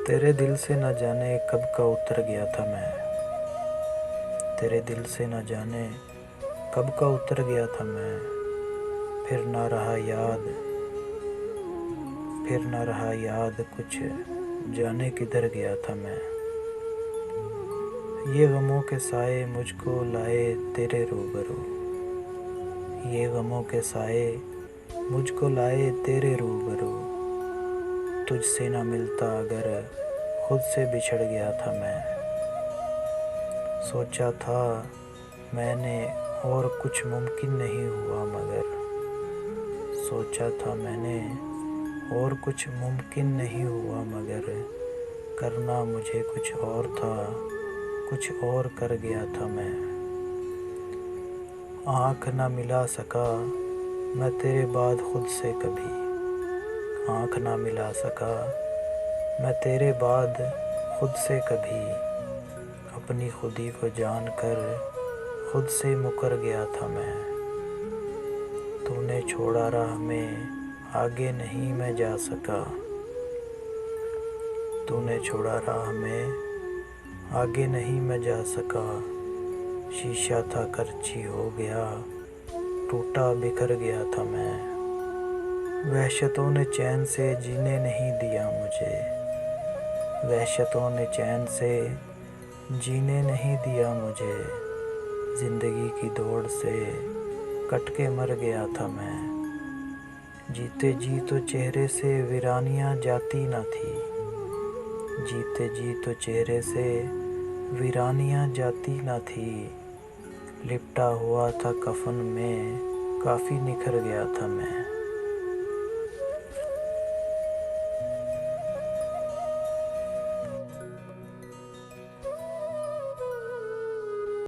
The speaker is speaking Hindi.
तेरे दिल से न जाने कब का उतर गया था मैं। तेरे दिल से न जाने कब का उतर गया था मैं। फिर न रहा याद, फिर न रहा याद कुछ जाने किधर गया था मैं। ये गमों के साए मुझको लाए तेरे रूबरू। ये गमों के साए मुझको लाए तेरे रूबरू। तुझसे न मिलता अगर खुद से बिछड़ गया था मैं। सोचा था मैंने और कुछ मुमकिन नहीं हुआ मगर। सोचा था मैंने और कुछ मुमकिन नहीं हुआ मगर। करना मुझे कुछ और था, कुछ और कर गया था मैं। आँख न मिला सका मैं तेरे बाद खुद से कभी। आँख न मिला सका मैं तेरे बाद खुद से कभी। अपनी खुदी को जानकर खुद से मुकर गया था मैं। तूने छोड़ा राह में आगे नहीं मैं जा सका। तूने छोड़ा राह में आगे नहीं मैं जा सका। शीशा था करची हो गया, टूटा बिखर गया था मैं। वहशतों ने चैन से जीने नहीं दिया मुझे। वहशतों ने चैन से जीने नहीं दिया मुझे। ज़िंदगी की दौड़ से कट के मर गया था मैं। जीते जी तो चेहरे से वीरानियाँ जाती न थी। जीते जी तो चेहरे से वीरानियाँ जाती न थी। लिपटा हुआ था कफन में काफ़ी निखर गया था मैं।